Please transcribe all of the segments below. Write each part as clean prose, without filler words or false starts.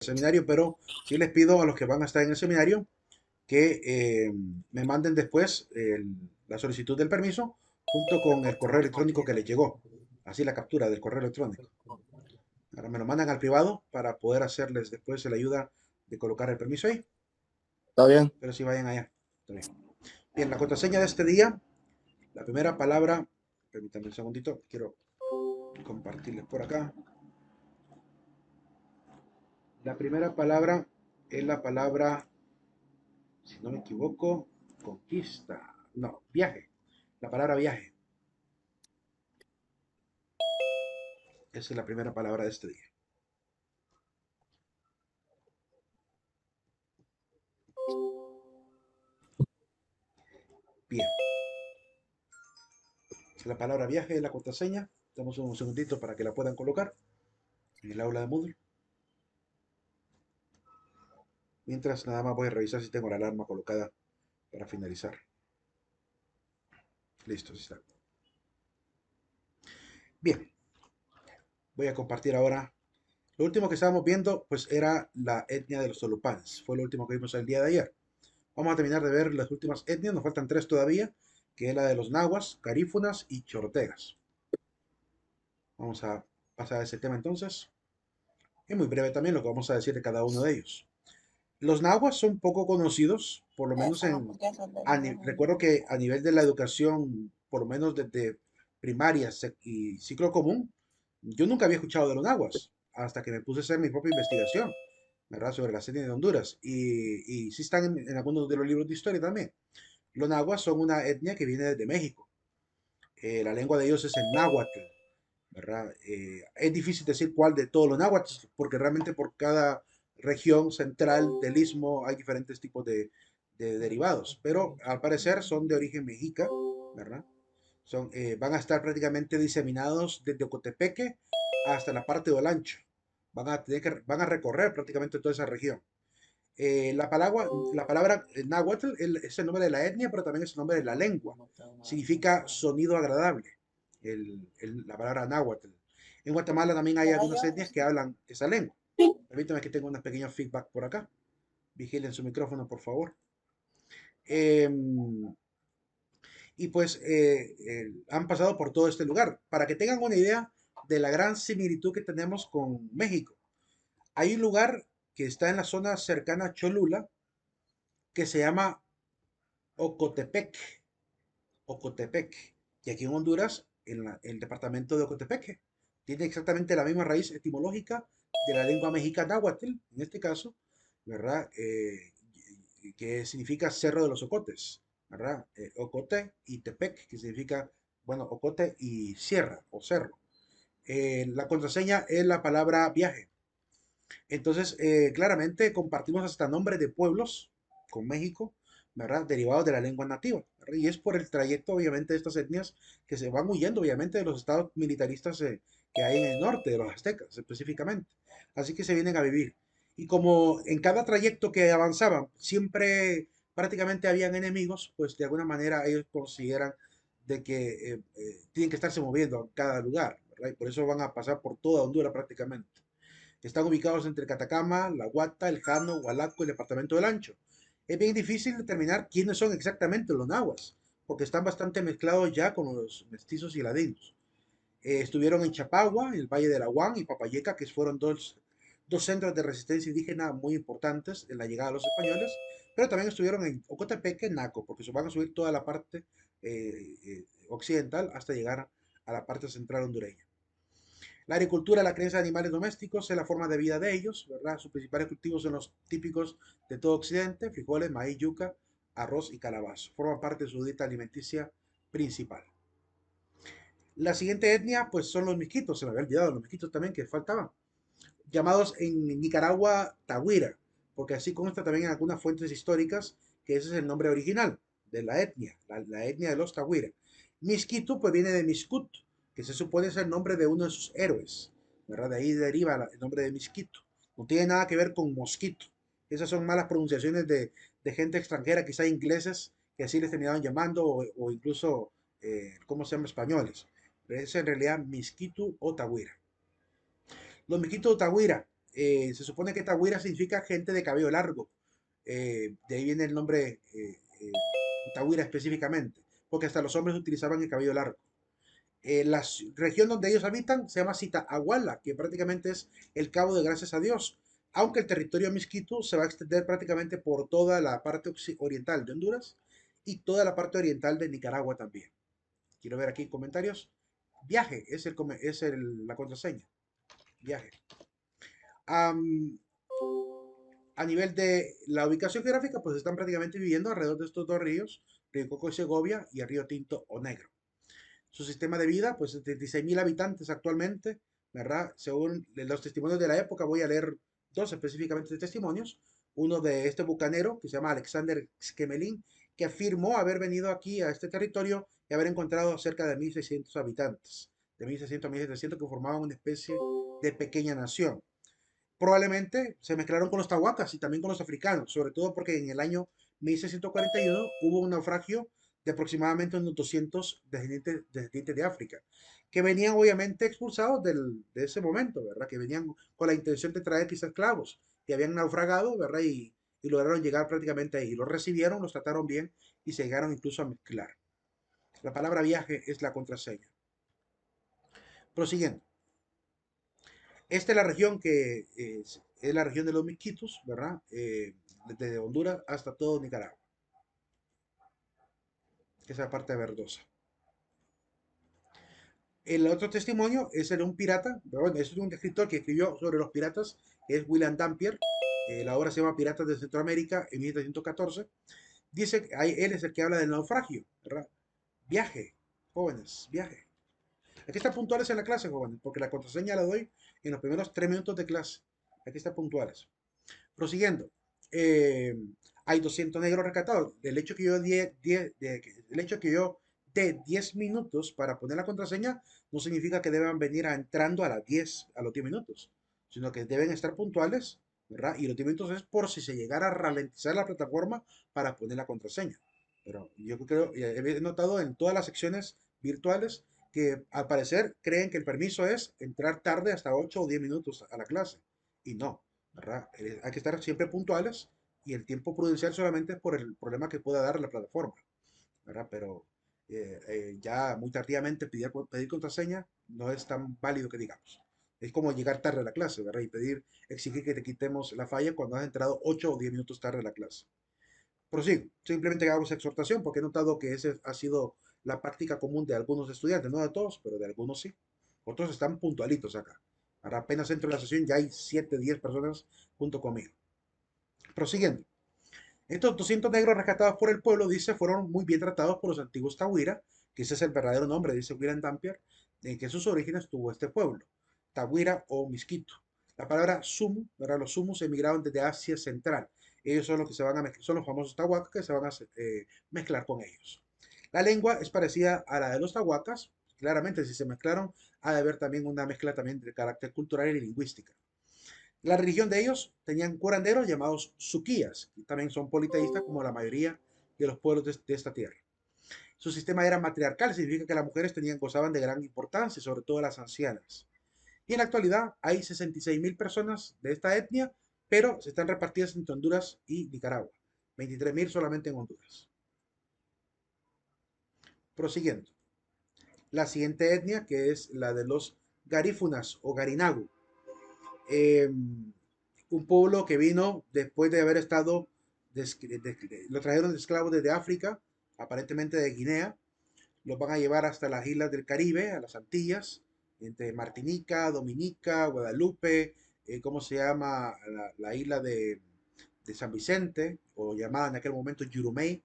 seminario, pero sí les pido a los que van a estar en el seminario que me manden después la solicitud del permiso junto con el correo electrónico que les llegó, así la captura del correo electrónico. Ahora me lo mandan al privado para poder hacerles después la ayuda de colocar el permiso ahí, ¿Está bien? pero si vayan allá. Está bien. Bien, la contraseña de este día, la primera palabra, permítanme un segundito, quiero compartirles por acá. La primera palabra es la palabra, si no me equivoco, conquista. No, viaje. La palabra viaje. Esa es la primera palabra de este día. Bien. La palabra viaje es la contraseña. Damos un segundito para que la puedan colocar en el aula de Moodle. Mientras nada más voy a revisar si tengo la alarma colocada para finalizar. Listo, sí está. Bien, voy a compartir ahora. Lo último que estábamos viendo, pues era la etnia de los Tolupanes. Fue lo último que vimos el día de ayer. Vamos a terminar de ver las últimas etnias, nos faltan tres todavía, que es la de los nahuas, carífunas y chortegas. Vamos a pasar a ese tema entonces. Es muy breve también lo que vamos a decir de cada uno de ellos. Los nahuas son poco conocidos, por lo menos recuerdo que a nivel de la educación, por lo menos desde primaria y ciclo común, yo nunca había escuchado de los nahuas, hasta que me puse a hacer mi propia investigación, ¿verdad? Sobre la etnia de Honduras. Y sí están en algunos de los libros de historia también. Los nahuas son una etnia que viene desde México. La lengua de ellos es el náhuatl, ¿verdad? Es difícil decir cuál de todos los náhuatl, porque realmente por cada región central del istmo hay diferentes tipos de derivados, pero al parecer son de origen mexica, ¿verdad? Van a estar prácticamente diseminados desde Ocotepeque hasta la parte del Ancho. Van a recorrer prácticamente toda esa región. La palabra náhuatl es el nombre de la etnia, pero también es el nombre de la lengua. Significa sonido agradable, la palabra náhuatl. En Guatemala también hay algunas etnias que hablan esa lengua. Permítame que tenga unos pequeños feedback por acá. Vigilen su micrófono, por favor. Em, y pues han pasado por todo este lugar. Para que tengan una idea de la gran similitud que tenemos con México. Hay un lugar que está en la zona cercana a Cholula que se llama Ocotepec. Ocotepec. Y aquí en Honduras, el departamento de Ocotepeque, tiene exactamente la misma raíz etimológica de la lengua mexicana náhuatl, en este caso, ¿verdad? Que significa Cerro de los Ocotes, ¿verdad? Ocote y Tepec, que significa, bueno, Ocote y sierra o cerro. La contraseña es la palabra viaje. Entonces, claramente compartimos hasta nombres de pueblos con México, ¿verdad? Derivados de la lengua nativa, ¿verdad? Y es por el trayecto, obviamente, de estas etnias que se van huyendo, obviamente, de los estados militaristas que hay en el norte, de los aztecas específicamente. Así que se vienen a vivir. Y como en cada trayecto que avanzaban, siempre prácticamente habían enemigos, pues de alguna manera ellos consideran de que tienen que estarse moviendo en cada lugar, ¿verdad? Y por eso van a pasar por toda Honduras prácticamente. Están ubicados entre Catacama, La Guata, El Jano, Hualaco y el departamento del Ancho. Es bien difícil determinar quiénes son exactamente los nahuas, porque están bastante mezclados ya con los mestizos y ladinos. Estuvieron en Chapagua, el Valle de la Huán y Papayeca, que fueron dos centros de resistencia indígena muy importantes en la llegada de los españoles, pero también estuvieron en Ocotepeque, Naco, porque se van a subir toda la parte occidental hasta llegar a la parte central hondureña. La agricultura, la crianza de animales domésticos es la forma de vida de ellos, ¿verdad? Sus principales cultivos son los típicos de todo Occidente: frijoles, maíz, yuca, arroz y calabazo. Forman parte de su dieta alimenticia principal. La siguiente etnia, pues son los misquitos, se me había olvidado los misquitos también que faltaban, llamados en Nicaragua Tahuira, porque así consta también en algunas fuentes históricas que ese es el nombre original de la etnia, la etnia de los Tahuira. Misquito pues viene de Miscut, que se supone ser el nombre de uno de sus héroes, ¿verdad? De ahí deriva el nombre de Misquito. No tiene nada que ver con mosquito. Esas son malas pronunciaciones de gente extranjera, quizá ingleses, que así les terminaban llamando, o incluso, ¿cómo se llama? Españoles. Pero es en realidad Misquito o Tahuira. Los miquitos de Tahuira Se supone que Tawira significa gente de cabello largo. De ahí viene el nombre Tawira específicamente, porque hasta los hombres utilizaban el cabello largo. La región donde ellos habitan se llama Aguala, que prácticamente es el Cabo de Gracias a Dios, aunque el territorio Miskitu se va a extender prácticamente por toda la parte oriental de Honduras y toda la parte oriental de Nicaragua también. Quiero ver aquí comentarios. Viaje la contraseña. Viaje. Am, a nivel de la ubicación geográfica, pues están prácticamente viviendo alrededor de estos dos ríos, Río Coco y Segovia y el Río Tinto o Negro. Su sistema de vida, pues 76.000 habitantes actualmente, ¿verdad? Según los testimonios de la época, voy a leer dos específicamente de testimonios. Uno de este bucanero, que se llama Alexander Skemelin, que afirmó haber venido aquí a este territorio y haber encontrado cerca de 1.600 habitantes, de 1.600 a 1.700 que formaban una especie de pequeña nación. Probablemente se mezclaron con los tahuacas y también con los africanos, sobre todo porque en el año 1641 hubo un naufragio de aproximadamente unos 200 descendientes de África, que venían obviamente expulsados de ese momento, ¿verdad? Que venían con la intención de traer quizás esclavos, que habían naufragado, ¿verdad? Y lograron llegar prácticamente ahí. Los recibieron, los trataron bien y se llegaron incluso a mezclar. La palabra viaje es la contraseña. Prosiguiendo. Esta es la región que es la región de los Miskitos, ¿verdad? Desde Honduras hasta todo Nicaragua, que es la parte verdosa. El otro testimonio es el de un pirata, bueno, es un escritor que escribió sobre los piratas, que es William Dampier. La obra se llama Piratas de Centroamérica en 1714. Dice que él es el que habla del naufragio, ¿verdad? Viaje, jóvenes, viaje. Aquí están puntuales en la clase, jóvenes, porque la contraseña la doy en los primeros 3 minutos de clase. Aquí están puntuales. Prosiguiendo, eh, hay 200 negros rescatados. El hecho que yo dé 10 minutos para poner la contraseña no significa que deban venir entrando a los 10 minutos, sino que deben estar puntuales, ¿verdad? Y los 10 minutos es por si se llegara a ralentizar la plataforma para poner la contraseña. Pero yo creo, he notado en todas las secciones virtuales que al parecer creen que el permiso es entrar tarde hasta 8 o 10 minutos a la clase. Y no, ¿verdad? Hay que estar siempre puntuales y el tiempo prudencial solamente es por el problema que pueda dar la plataforma, ¿verdad? Pero ya muy tardíamente pedir contraseña no es tan válido que digamos. Es como llegar tarde a la clase, ¿verdad? Y exigir que te quitemos la falla cuando has entrado 8 o 10 minutos tarde a la clase. Prosigo, simplemente hagamos exhortación porque he notado que esa ha sido la práctica común de algunos estudiantes, no de todos, pero de algunos sí. Otros están puntualitos acá. Ahora apenas entro en la sesión ya hay 7, 10 personas junto conmigo. Prosiguiendo. Estos 200 negros rescatados por el pueblo, dice, fueron muy bien tratados por los antiguos Tawira, que ese es el verdadero nombre, dice William Dampier, en que sus orígenes tuvo este pueblo, Tawira o Miskito. La palabra sumu, ¿verdad? Los sumus emigraron desde Asia Central. Ellos son los que se van a mezclar, son los famosos tahuacas que se van a mezclar con ellos. La lengua es parecida a la de los tahuacas. Claramente, si se mezclaron, ha de haber también una mezcla también de carácter cultural y lingüística. La religión de ellos tenían curanderos llamados suquías, que también son politeístas como la mayoría de los pueblos de esta tierra. Su sistema era matriarcal, significa que las mujeres gozaban de gran importancia, sobre todo las ancianas. Y en la actualidad hay 66.000 personas de esta etnia, pero se están repartidas entre Honduras y Nicaragua. 23.000 solamente en Honduras. Prosiguiendo. La siguiente etnia, que es la de los garífunas o garinagu. Eh, un pueblo que vino después de haber estado, lo trajeron de esclavos desde África, aparentemente de Guinea, los van a llevar hasta las islas del Caribe, a las Antillas, entre Martinica, Dominica, Guadalupe, ¿cómo se llama? La isla de San Vicente, o llamada en aquel momento Yurumei.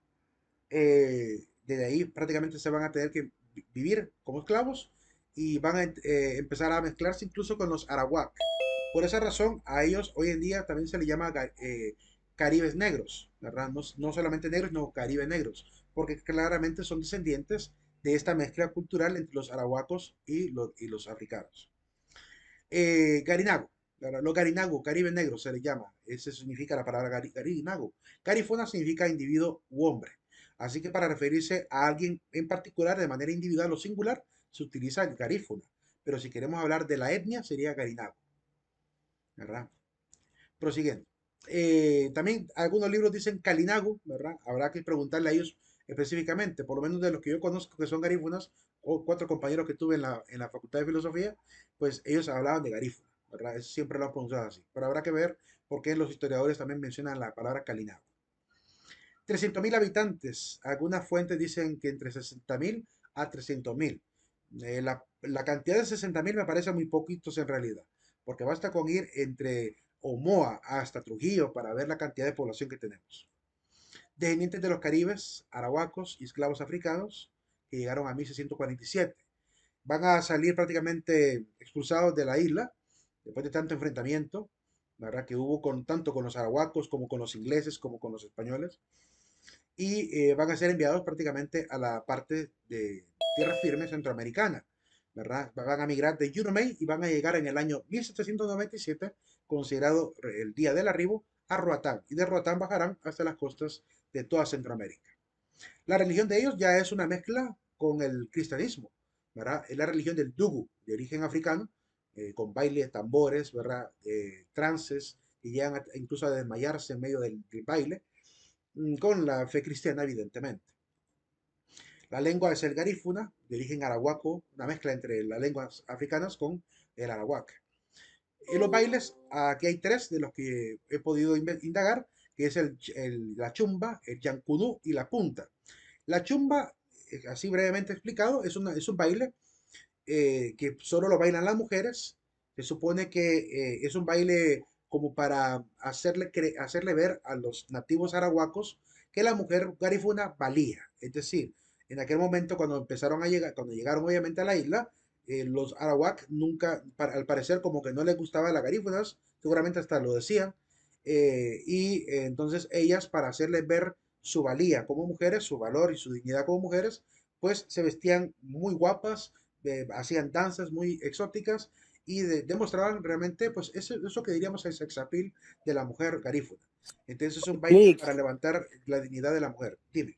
Desde ahí prácticamente se van a tener que vivir como esclavos y van a empezar a mezclarse incluso con los arawak. Por esa razón, a ellos hoy en día también se les llama caribes negros, ¿verdad? No, no solamente negros, no caribes negros, porque claramente son descendientes de esta mezcla cultural entre los arahuacos y los africanos. Garinago, ¿verdad? Los garinago, caribes negros se les llama, ese significa la palabra garinago. Garifuna significa individuo u hombre. Así que para referirse a alguien en particular de manera individual o singular, se utiliza el garífuna. Pero si queremos hablar de la etnia, sería garinago. ¿verdad? Prosiguiendo. También algunos libros dicen Kalinagu, ¿verdad? Habrá que preguntarle a ellos específicamente, por lo menos de los que yo conozco que son garífunas, o cuatro compañeros que tuve en la Facultad de Filosofía, pues ellos hablaban de garífuna, ¿verdad? Eso siempre lo han pronunciado así. Pero habrá que ver por qué los historiadores también mencionan la palabra Kalinagu. 300.000 habitantes. Algunas fuentes dicen que entre 60.000 a 300.000. La cantidad de 60.000 me parece muy poquitos en realidad, porque basta con ir entre Omoa hasta Trujillo para ver la cantidad de población que tenemos. Descendientes de los caribes, arahuacos y esclavos africanos que llegaron a 1647. Van a salir prácticamente expulsados de la isla después de tanto enfrentamiento, ¿verdad? Que hubo tanto con los arahuacos como con los ingleses como con los españoles y van a ser enviados prácticamente a la parte de tierra firme centroamericana, ¿verdad? Van a migrar de Yurumey y van a llegar en el año 1797, considerado el día del arribo, a Roatán. Y de Roatán bajarán hasta las costas de toda Centroamérica. La religión de ellos ya es una mezcla con el cristianismo, ¿verdad? Es la religión del Dugu, de origen africano, con baile, tambores, ¿verdad? Trances, y llegan incluso a desmayarse en medio del baile, con la fe cristiana, evidentemente. La lengua es el garífuna, de origen arahuaco, una mezcla entre las lenguas africanas con el arahuac. En los bailes, aquí hay tres de los que he podido indagar, que es la chumba, el yancunú y la punta. La chumba, así brevemente explicado, es un baile que solo lo bailan las mujeres. Se supone que es un baile como para hacerle ver a los nativos arahuacos que la mujer garifuna valía. Es decir, en aquel momento cuando empezaron a llegar, cuando llegaron obviamente a la isla, los arawak nunca, al parecer como que no les gustaba la garífunas, seguramente hasta lo decían, entonces ellas para hacerles ver su valía como mujeres, su valor y su dignidad como mujeres, pues se vestían muy guapas, hacían danzas muy exóticas y demostraban realmente pues eso que diríamos el sex appeal de la mujer garífuna. Entonces es un baile Clic. para levantar la dignidad de la mujer. Dime.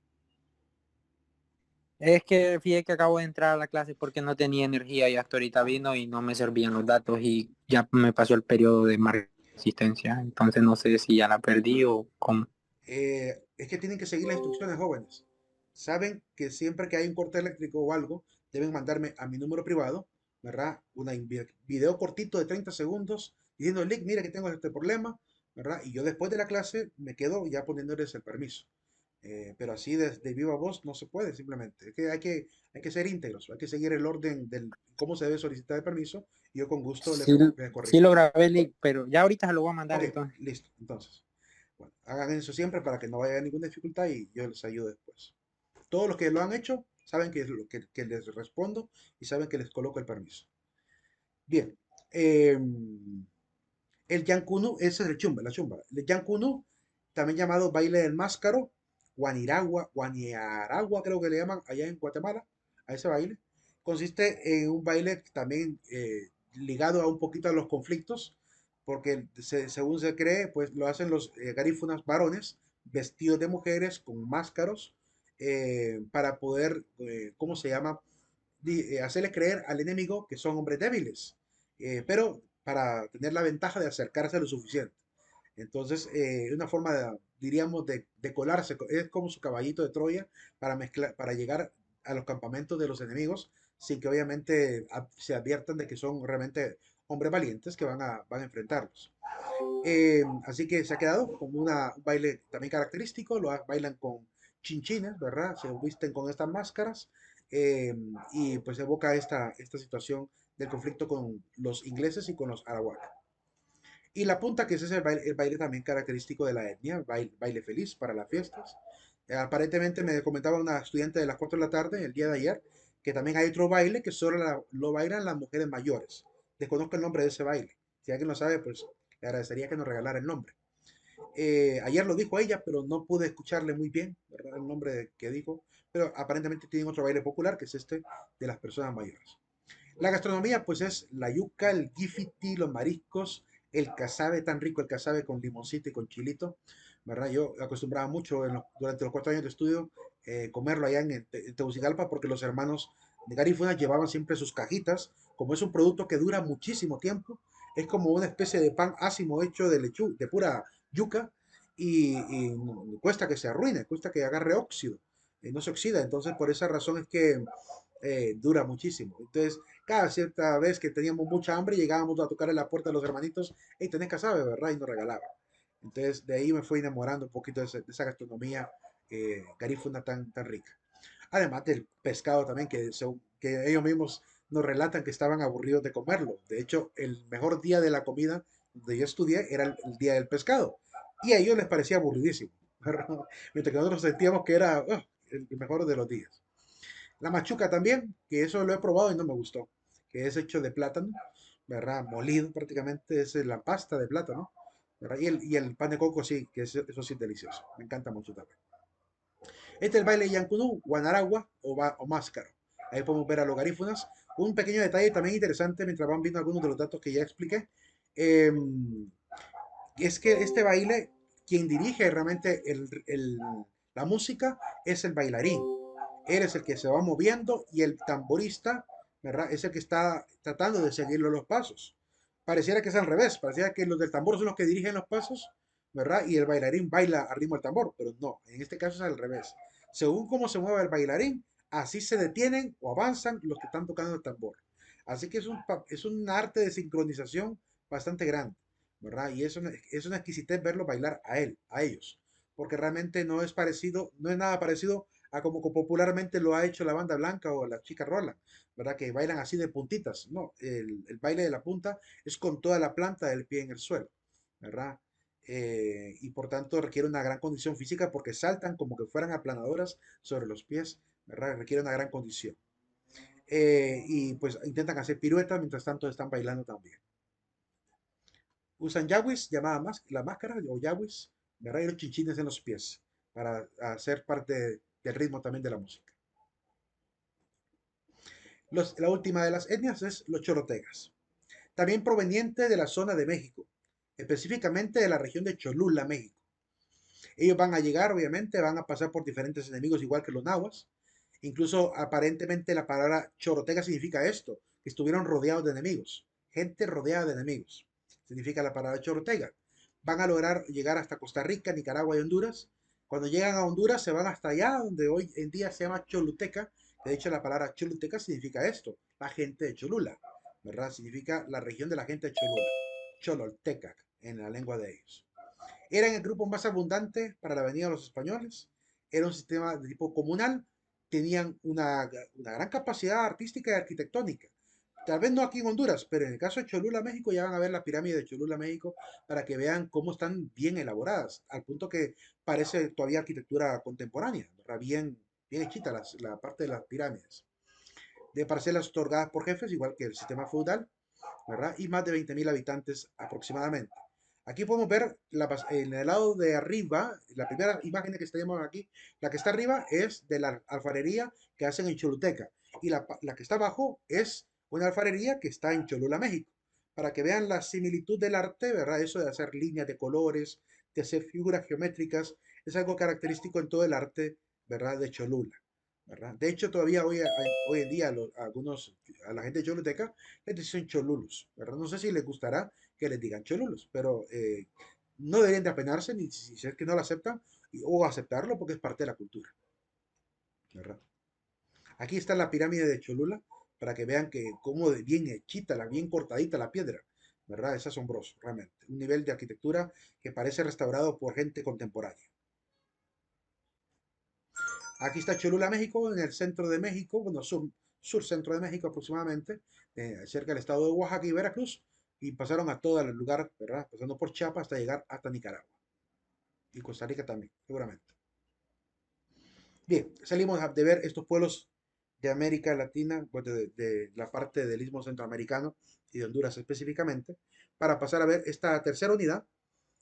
Es que fíjate que acabo de entrar a la clase porque no tenía energía y hasta ahorita vino y no me servían los datos y ya me pasó el periodo de marca existencia. Entonces no sé si ya la perdí o cómo. Es que tienen que seguir las instrucciones, jóvenes. Saben que siempre que hay un corte eléctrico o algo, deben mandarme a mi número privado, ¿verdad? Un video cortito de 30 segundos diciendo, Lick, mira que tengo este problema, ¿verdad? Y yo después de la clase me quedo ya poniéndoles el permiso. Pero así de viva voz no se puede simplemente. Es que hay que ser íntegros, hay que seguir el orden del cómo se debe solicitar el permiso y yo con gusto Sí, les sí corrijo. lo grabé, Lick, pero ya ahorita se lo voy a mandar Ok, entonces. listo. Entonces, bueno, hagan eso siempre para que no vaya a ninguna dificultad y yo les ayudo después. Todos los que lo han hecho saben que les respondo y saben que les coloco el permiso. Bien, eh, el Yankunu, ese es el chumba, la chumba. El Yankunu, también llamado baile del máscaro, Guaniaragua creo que le llaman allá en Guatemala, a ese baile. Consiste en un baile también ligado a un poquito a los conflictos, porque según se cree, pues lo hacen los garífunas varones, vestidos de mujeres, con máscaros, para poder, ¿cómo se llama? Hacerle creer al enemigo que son hombres débiles, pero para tener la ventaja de acercarse lo suficiente. Entonces, una forma, diríamos, de colarse, es como su caballito de Troya para mezclar, para llegar a los campamentos de los enemigos sin que obviamente se adviertan de que son realmente hombres valientes que van a enfrentarlos. Así que se ha quedado como un baile también característico, bailan con chinchines, ¿verdad? Se visten con estas máscaras eh, y pues evoca esta situación del conflicto con los ingleses y con los arawak. Y la punta, que ese es el baile también característico de la etnia, baile feliz para las fiestas. Aparentemente me comentaba una estudiante de las 4 de la tarde el día de ayer que también hay otro baile que solo lo bailan las mujeres mayores. Desconozco el nombre de ese baile. Si alguien lo sabe, pues le agradecería que nos regalara el nombre. Ayer lo dijo ella, pero no pude escucharle muy bien, ¿verdad? El nombre que dijo. Pero aparentemente tienen otro baile popular, que es este de las personas mayores. La gastronomía, pues es la yuca, el gifiti, los mariscos, el casabe, tan rico el casabe con limoncito y con chilito, ¿verdad? Yo acostumbraba mucho durante los 4 años de estudio comerlo allá en Tegucigalpa porque los hermanos de Garífuna llevaban siempre sus cajitas, como es un producto que dura muchísimo tiempo, Es como una especie de pan ácimo hecho de lechu, de pura yuca y cuesta que se arruine, cuesta que agarre óxido, no se oxida. Entonces, por esa razón es que dura muchísimo. Entonces, cada cierta vez que teníamos mucha hambre, llegábamos a tocar en la puerta de los hermanitos, hey, tenés casabe, ¿verdad? Y nos regalaban. Entonces, de ahí me fui enamorando un poquito de esa gastronomía garífuna tan rica. Además del pescado también, que ellos mismos nos relatan que estaban aburridos de comerlo. De hecho, el mejor día de la comida donde yo estudié era el día del pescado. Y a ellos les parecía aburridísimo. Mientras que nosotros sentíamos que era el mejor de los días. La machuca también, que eso lo he probado y no me gustó, que es hecho de plátano, ¿verdad? Molido prácticamente, es la pasta de plátano, ¿verdad? Y el pan de coco sí, eso sí es delicioso, me encanta mucho también. Este es el baile Yancunú, Guanaragua o Máscaro. Ahí podemos ver a los garífunas. Un pequeño detalle también interesante mientras van viendo algunos de los datos que ya expliqué. eh, es que este baile, quien dirige realmente la música es el bailarín. Él es el que se va moviendo y el tamborista, ¿verdad? Es el que está tratando de seguirle los pasos. Pareciera que es al revés, pareciera que los del tambor son los que dirigen los pasos, ¿verdad? Y el bailarín baila al ritmo del tambor, pero no, en este caso es al revés. Según cómo se mueve el bailarín, así se detienen o avanzan los que están tocando el tambor. Así que es un arte de sincronización bastante grande, ¿verdad? Y es una exquisitez verlo bailar a él, a ellos, porque realmente no es parecido, no es nada parecido a como popularmente lo ha hecho la banda blanca o la chica Roland, ¿verdad? Que bailan así de puntitas. No, el baile de la punta es con toda la planta del pie en el suelo, ¿verdad? Y por tanto requiere una gran condición física porque saltan como que fueran aplanadoras sobre los pies, ¿verdad? Requiere una gran condición. Y pues intentan hacer piruetas mientras tanto están bailando también. Usan yawis, llamada la máscara o yawis, ¿verdad? Y los chinchines en los pies para hacer parte del ritmo también de la música. La última de las etnias es los chorotegas, también proveniente de la zona de México, específicamente de la región de Cholula, México. Ellos van a llegar, obviamente, van a pasar por diferentes enemigos igual que los nahuas. Incluso aparentemente la palabra chorotega significa esto, que estuvieron rodeados de enemigos, gente rodeada de enemigos. Significa la palabra chorotega. Van a lograr llegar hasta Costa Rica, Nicaragua y Honduras. Cuando llegan a Honduras se van hasta allá, donde hoy en día se llama Choluteca. De hecho, la palabra Choluteca significa esto, la gente de Cholula, ¿verdad? Significa la región de la gente de Cholula, Chololteca, en la lengua de ellos. Eran el grupo más abundante para la venida de los españoles. Era un sistema de tipo comunal. Tenían una gran capacidad artística y arquitectónica. Tal vez no aquí en Honduras, pero en el caso de Cholula, México, ya van a ver las pirámides de Cholula, México, para que vean cómo están bien elaboradas, al punto que parece todavía arquitectura contemporánea, ¿verdad? Bien hechita la parte de las pirámides. De parcelas otorgadas por jefes, igual que el sistema feudal, ¿verdad? Y más de 20.000 habitantes aproximadamente. Aquí podemos ver en el lado de arriba, la primera imagen que tenemos aquí, la que está arriba es de la alfarería que hacen en Choluteca y la que está abajo es una alfarería que está en Cholula, México, para que vean la similitud del arte, ¿verdad? Eso de hacer líneas de colores, de hacer figuras geométricas, es algo característico en todo el arte, ¿verdad? De Cholula, ¿verdad? De hecho, todavía hoy en día a la gente de Choluteca les dicen Cholulus, ¿verdad? No sé si les gustará que les digan Cholulus, pero no deberían de apenarse ni si es que no lo aceptan o aceptarlo porque es parte de la cultura, ¿verdad? Aquí está la pirámide de Cholula para que vean que cómo de bien hechita, bien cortadita la piedra, ¿verdad? Es asombroso, realmente. Un nivel de arquitectura que parece restaurado por gente contemporánea. Aquí está Cholula, México, en el centro de México, bueno, sur-centro de México aproximadamente, cerca del estado de Oaxaca y Veracruz, y pasaron a todo el lugar, ¿verdad? Pasando por Chiapas hasta llegar hasta Nicaragua y Costa Rica también, seguramente. Bien, salimos de ver estos pueblos de América Latina, pues de la parte del Istmo Centroamericano y de Honduras específicamente, para pasar a ver esta tercera unidad,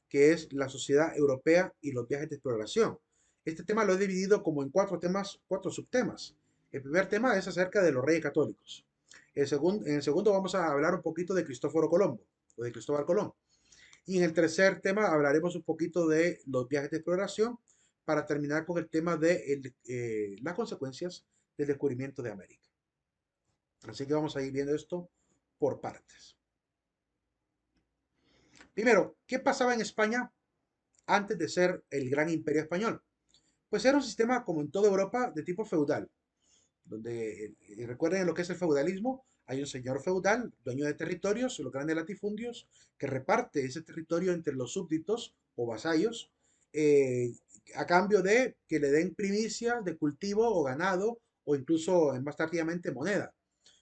que es la sociedad europea y los viajes de exploración. Este tema lo he dividido como en cuatro temas, cuatro subtemas. El primer tema es acerca de los reyes católicos. En el segundo vamos a hablar un poquito de Cristóforo Colombo o de Cristóbal Colón. Y en el tercer tema hablaremos un poquito de los viajes de exploración para terminar con el tema de las consecuencias del descubrimiento de América. Así que vamos a ir viendo esto por partes. Primero, ¿qué pasaba en España antes de ser el gran imperio español? Pues era un sistema, como en toda Europa, de tipo feudal, donde, recuerden lo que es el feudalismo, hay un señor feudal, dueño de territorios, los grandes latifundios, que reparte ese territorio entre los súbditos o vasallos, eh, a cambio de que le den primicias de cultivo o ganado, o incluso más tardíamente moneda.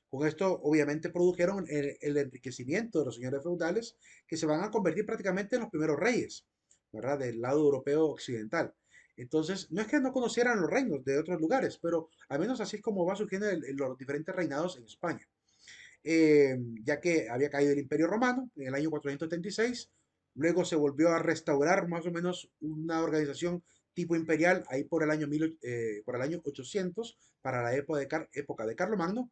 Con esto, obviamente, produjeron el enriquecimiento de los señores feudales que se van a convertir prácticamente en los primeros reyes, ¿verdad? Del lado europeo occidental. Entonces, no es que no conocieran los reinos de otros lugares, pero al menos así es como va surgiendo los diferentes reinados en España. Ya que había caído el Imperio Romano en el año 476, luego se volvió a restaurar más o menos una organización tipo imperial ahí por el año 800 para la época de Carlomagno.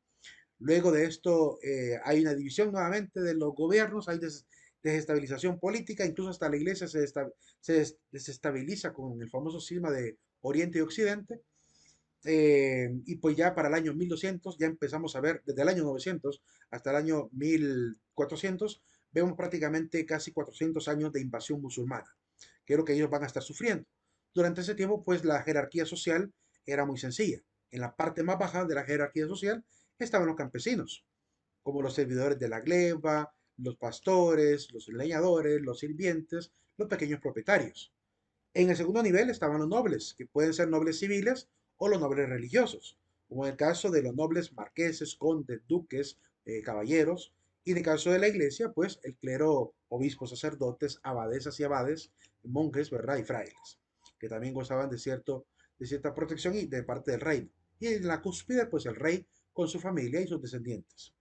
Luego de esto hay una división nuevamente de los gobiernos, hay desestabilización política, incluso hasta la iglesia se desestabiliza con el famoso cisma de Oriente y Occidente. Y pues ya para el año 1200 ya empezamos a ver, desde el año 900 hasta el año 1400, vemos prácticamente casi 400 años de invasión musulmana, que es lo que ellos van a estar sufriendo. Durante ese tiempo, pues la jerarquía social era muy sencilla. En la parte más baja de la jerarquía social estaban los campesinos, como los servidores de la gleba, los pastores, los leñadores, los sirvientes, los pequeños propietarios. En el segundo nivel estaban los nobles, que pueden ser nobles civiles o los nobles religiosos, como en el caso de los nobles marqueses, condes, duques, caballeros, y en el caso de la iglesia, pues el clero, obispos, sacerdotes, abadesas y abades, monjes, ¿verdad? Y frailes, que también gozaban de cierta protección y de parte del reino. Y en la cúspide, pues el rey con su familia y sus descendientes.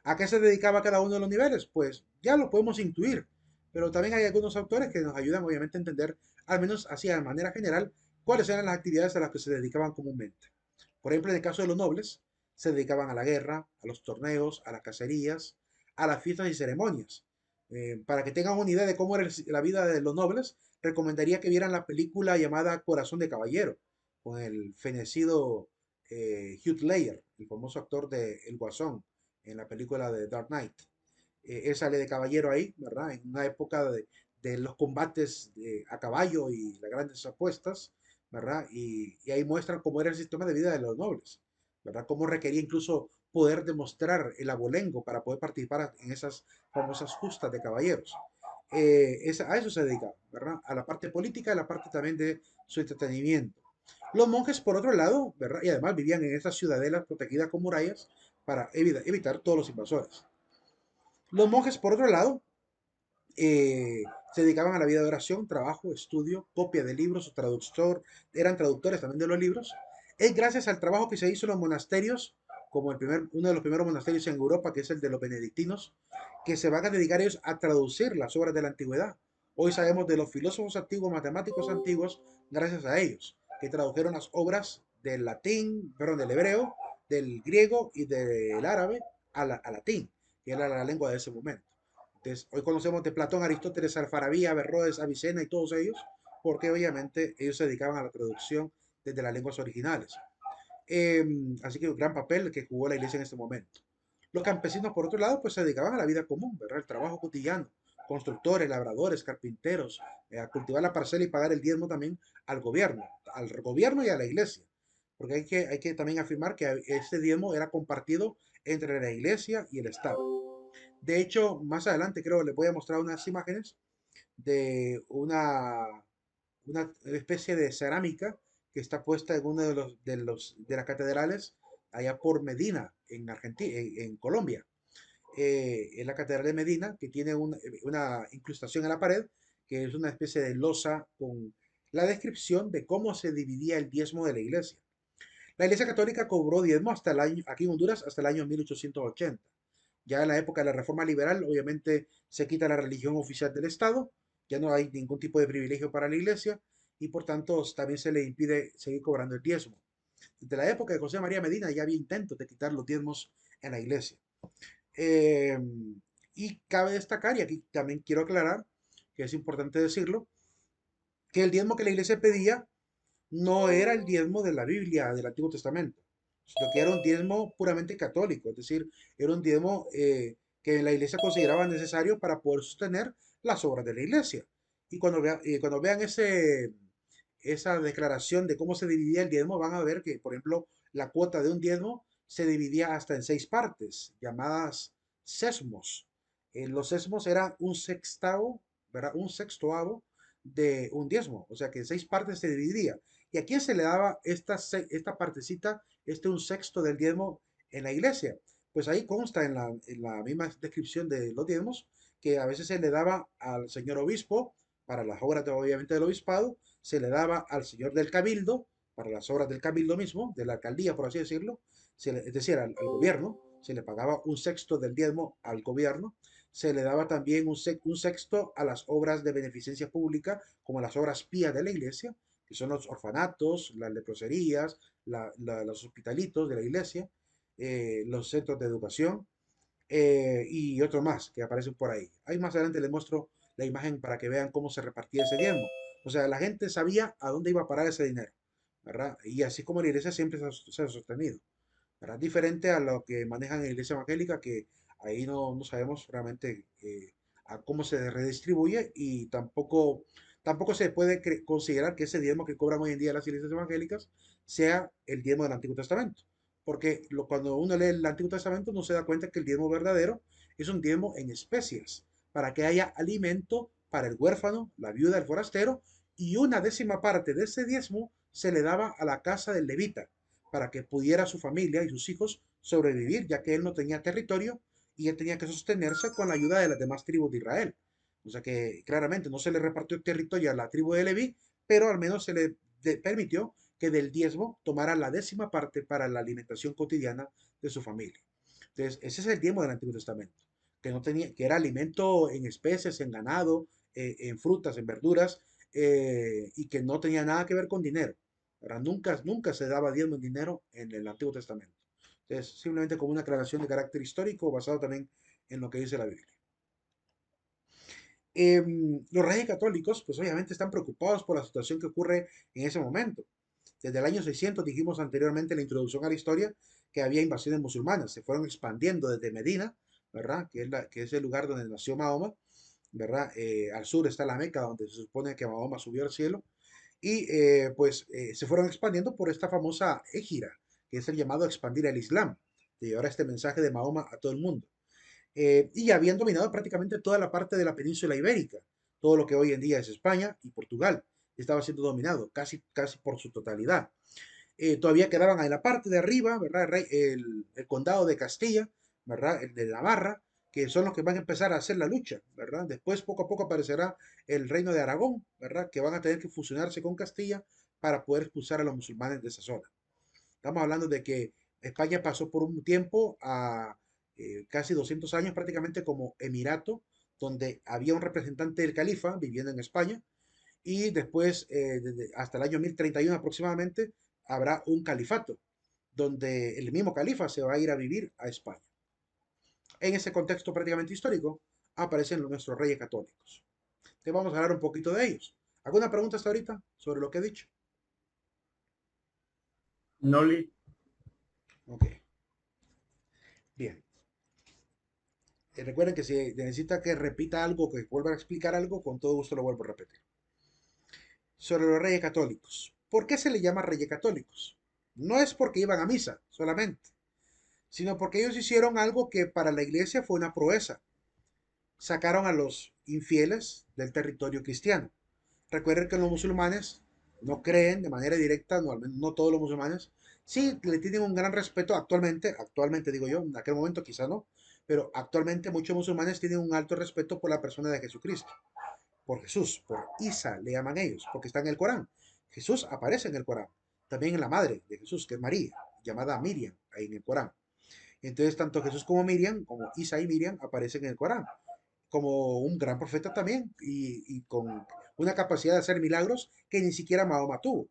¿A qué se dedicaba cada uno de los niveles? Pues ya lo podemos intuir, pero también hay algunos autores que nos ayudan obviamente a entender, al menos así de manera general, cuáles eran las actividades a las que se dedicaban comúnmente. Por ejemplo, en el caso de los nobles, se dedicaban a la guerra, a los torneos, a las cacerías, a las fiestas y ceremonias. Para que tengan una idea de cómo era la vida de los nobles, recomendaría que vieran la película llamada Corazón de Caballero, con el fenecido Heath Ledger, el famoso actor de El Guasón, en la película de Dark Knight. Él sale de caballero ahí, ¿verdad? En una época de los combates a caballo y las grandes apuestas, ¿verdad? Y ahí muestran cómo era el sistema de vida de los nobles, ¿verdad? Cómo requería incluso poder demostrar el abolengo para poder participar en esas famosas justas de caballeros. A eso se dedica, ¿verdad? A la parte política y a la parte también de su entretenimiento. Los monjes, por otro lado, ¿verdad? Y además vivían en estas ciudadelas protegidas con murallas para evitar todos los invasores. Los monjes, por otro lado, eh, se dedicaban a la vida de oración, trabajo, estudio, copia de libros, eran traductores también de los libros. Es gracias al trabajo que se hizo en los monasterios, como uno de los primeros monasterios en Europa, que es el de los benedictinos, que se van a dedicar ellos a traducir las obras de la antigüedad. Hoy sabemos de los filósofos antiguos, matemáticos antiguos, gracias a ellos, que tradujeron las obras del latín, perdón, del hebreo, del griego y del árabe a latín, que era la lengua de ese momento. Entonces, hoy conocemos de Platón, Aristóteles, Alfarabí, Averroes, Avicena y todos ellos, porque obviamente ellos se dedicaban a la traducción desde las lenguas originales. Eh, Así que un gran papel que jugó la iglesia en este momento. Los campesinos, por otro lado, pues se dedicaban a la vida común, ¿verdad? El trabajo cotidiano. Constructores, labradores, carpinteros, a cultivar la parcela y pagar el diezmo también al gobierno y a la iglesia. Porque hay que también afirmar que este diezmo era compartido entre la iglesia y el Estado. De hecho, más adelante creo les voy a mostrar unas imágenes de una especie de cerámica que está puesta en uno de las catedrales allá por Medina, en Argentina, en Colombia. En la catedral de Medina, que tiene una incrustación en la pared, que es una especie de losa con la descripción de cómo se dividía el diezmo de la iglesia. La Iglesia Católica cobró diezmo hasta el año, aquí en Honduras hasta el año 1880. Ya en la época de la Reforma Liberal, obviamente se quita la religión oficial del Estado, ya no hay ningún tipo de privilegio para la Iglesia y por tanto también se le impide seguir cobrando el diezmo. Desde la época de José María Medina ya había intentos de quitar los diezmos en la Iglesia. Eh, y cabe destacar, y aquí también quiero aclarar, que es importante decirlo, que el diezmo que la Iglesia pedía no era el diezmo de la Biblia del Antiguo Testamento, sino que era un diezmo puramente católico, es decir, era un diezmo que la iglesia consideraba necesario para poder sostener las obras de la iglesia. Y cuando vean esa declaración de cómo se dividía el diezmo, van a ver que, por ejemplo, la cuota de un diezmo se dividía hasta en 6 partes, llamadas sesmos. Los sesmos eran un sextavo, ¿verdad? Un sextoavo de un diezmo, o sea que en 6 partes se dividía. ¿Y a quién se le daba esta partecita, un sexto del diezmo en la iglesia? Pues ahí consta en la misma descripción de los diezmos que a veces se le daba al señor obispo para las obras obviamente del obispado, se le daba al señor del cabildo para las obras del cabildo mismo, de la alcaldía por así decirlo, es decir, al gobierno, se le pagaba un sexto del diezmo al gobierno, se le daba también un sexto a las obras de beneficencia pública, como las obras pías de la iglesia, que son los orfanatos, las leproserías, los hospitalitos de la iglesia, los centros de educación y otro más que aparecen por ahí. Ahí más adelante les muestro la imagen para que vean cómo se repartía ese diezmo. O sea, la gente sabía a dónde iba a parar ese dinero, ¿verdad? Y así como la iglesia siempre se ha sostenido, ¿verdad? Diferente a lo que manejan en la iglesia evangélica, que ahí no sabemos realmente a cómo se redistribuye y tampoco se puede considerar que ese diezmo que cobran hoy en día las iglesias evangélicas sea el diezmo del Antiguo Testamento. Porque cuando uno lee el Antiguo Testamento no se da cuenta que el diezmo verdadero es un diezmo en especias, para que haya alimento para el huérfano, la viuda, el forastero, y una décima parte de ese diezmo se le daba a la casa del levita, para que pudiera su familia y sus hijos sobrevivir, ya que él no tenía territorio y él tenía que sostenerse con la ayuda de las demás tribus de Israel. O sea que claramente no se le repartió territorio a la tribu de Leví, pero al menos se le permitió que del diezmo tomara la décima parte para la alimentación cotidiana de su familia. Entonces, ese es el diezmo del Antiguo Testamento, que no tenía, que era alimento en especies, en ganado, en frutas, en verduras, y que no tenía nada que ver con dinero. ¿Verdad? Nunca se daba diezmo en dinero en el Antiguo Testamento. Entonces, simplemente como una aclaración de carácter histórico basado también en lo que dice la Biblia. Los reyes católicos, pues obviamente están preocupados por la situación que ocurre en ese momento. Desde el año 600 dijimos anteriormente en la introducción a la historia que había invasiones musulmanas, se fueron expandiendo desde Medina, ¿verdad? Que es el lugar donde nació Mahoma, ¿verdad? Al sur está la Meca, donde se supone que Mahoma subió al cielo, y se fueron expandiendo por esta famosa égira, que es el llamado expandir el Islam, de llevar este mensaje de Mahoma a todo el mundo. Y habían dominado prácticamente toda la parte de la península ibérica, todo lo que hoy en día es España y Portugal, estaba siendo dominado casi por su totalidad. Todavía quedaban en la parte de arriba, ¿verdad? El condado de Castilla, ¿verdad? El de Navarra, que son los que van a empezar a hacer la lucha, ¿verdad? Después, poco a poco, aparecerá el reino de Aragón, ¿verdad? Que van a tener que fusionarse con Castilla para poder expulsar a los musulmanes de esa zona. Estamos hablando de que España pasó por un tiempo a casi 200 años prácticamente como emirato, donde había un representante del califa viviendo en España, y después, hasta el año 1031 aproximadamente, habrá un califato, donde el mismo califa se va a ir a vivir a España. En ese contexto prácticamente histórico aparecen nuestros reyes católicos. Te vamos a hablar un poquito de ellos. ¿Alguna pregunta hasta ahorita sobre lo que he dicho? Noli. Ok, bien. Recuerden que si necesita que repita algo, que vuelva a explicar algo, con todo gusto lo vuelvo a repetir. Sobre los reyes católicos. ¿Por qué se le llama reyes católicos? No es porque iban a misa solamente, sino porque ellos hicieron algo que para la iglesia fue una proeza. Sacaron a los infieles del territorio cristiano. Recuerden que los musulmanes no creen de manera directa, no, al menos no todos los musulmanes, sí le tienen un gran respeto actualmente digo yo, en aquel momento quizá no, pero actualmente muchos musulmanes tienen un alto respeto por la persona de Jesucristo, por Jesús, por Isa, le llaman ellos, porque está en el Corán. Jesús aparece en el Corán, también en la madre de Jesús, que es María, llamada Miriam, ahí en el Corán. Entonces, tanto Jesús como Miriam, como Isa y Miriam, aparecen en el Corán, como un gran profeta también, y con una capacidad de hacer milagros que ni siquiera Mahoma tuvo.